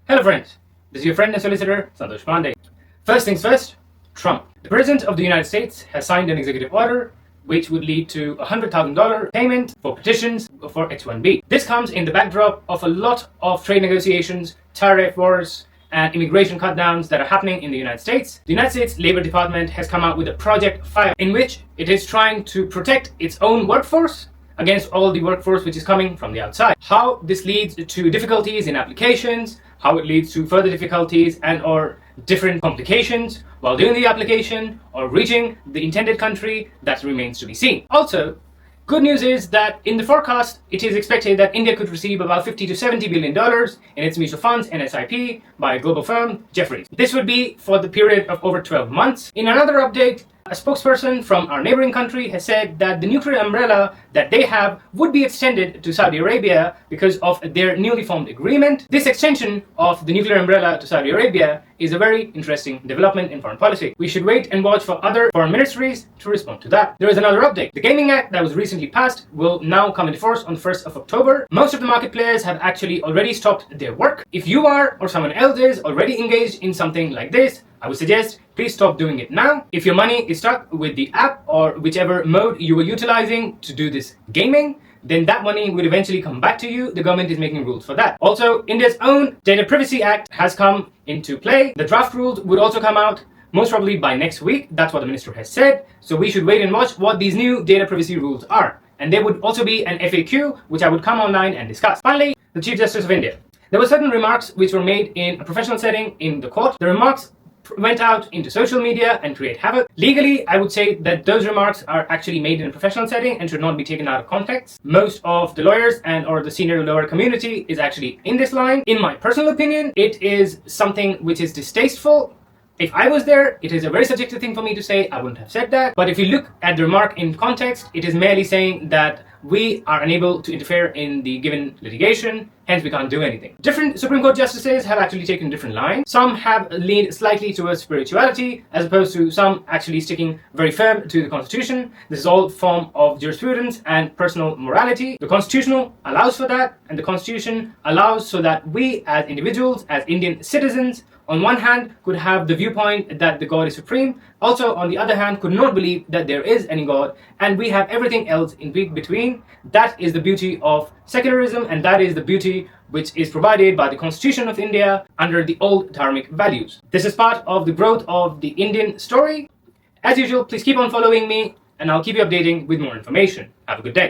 Hello friends, this is your friend and solicitor, Santosh Pandey. First things first, Trump. The President of the United States has signed an executive order which would lead to a $100,000 payment for petitions for H1B. This comes in the backdrop of a lot of trade negotiations, tariff wars, and immigration cutdowns that are happening in the United States. The United States Labor Department has come out with a Project Fire in which it is trying to protect its own workforce against all the workforce which is coming from the outside. How this leads to difficulties in applications, how it leads to further difficulties and or different complications while doing the application or reaching the intended country, that remains to be seen. Also, good news is that in the forecast, it is expected that India could receive about $50 to $70 billion in its mutual funds and SIP by a global firm, Jefferies. This would be for the period of over 12 months. In another update, a spokesperson from our neighboring country has said that the nuclear umbrella that they have would be extended to Saudi Arabia because of their newly formed agreement. This extension of the nuclear umbrella to Saudi Arabia is a very interesting development in foreign policy. We should wait and watch for other foreign ministries to respond to that. There is another update. The Gaming Act that was recently passed will now come into force on the 1st of October. Most of the market players have actually already stopped their work. If you are or someone else is already engaged in something like this, I would suggest please stop doing it now. If your money is stuck with the app or whichever mode you were utilizing to do this gaming, then that money will eventually come back to you. The government is making rules for that. Also, India's own Data Privacy Act has come into play. The draft rules would also come out most probably by next week. That's what the minister has said. So we should wait and watch what these new data privacy rules are. And there would also be an FAQ, which I would come online and discuss. Finally, the Chief Justice of India. There were certain remarks which were made in a professional setting in the court. The remarks went out into social media and create havoc. Legally, I would say that those remarks are actually made in a professional setting and should not be taken out of context. Most of the lawyers and or the senior lawyer community is actually in this line. In my personal opinion, it is something which is distasteful. If I was there, it is a very subjective thing for me to say. I wouldn't have said that. But if you look at the remark in context, it is merely saying that we are unable to interfere in the given litigation, hence we can't do anything. Different Supreme Court justices have actually taken different lines. Some have leaned slightly towards spirituality, as opposed to some actually sticking very firm to the Constitution. This is all form of jurisprudence and personal morality. The Constitution allows for that, and the Constitution allows so that we as individuals, as Indian citizens, on one hand, could have the viewpoint that the God is supreme. Also, on the other hand, could not believe that there is any God, and we have everything else in between. That is the beauty of secularism, and that is the beauty which is provided by the Constitution of India under the old dharmic values. This is part of the growth of the Indian story. As usual, please keep on following me, and I'll keep you updating with more information. Have a good day.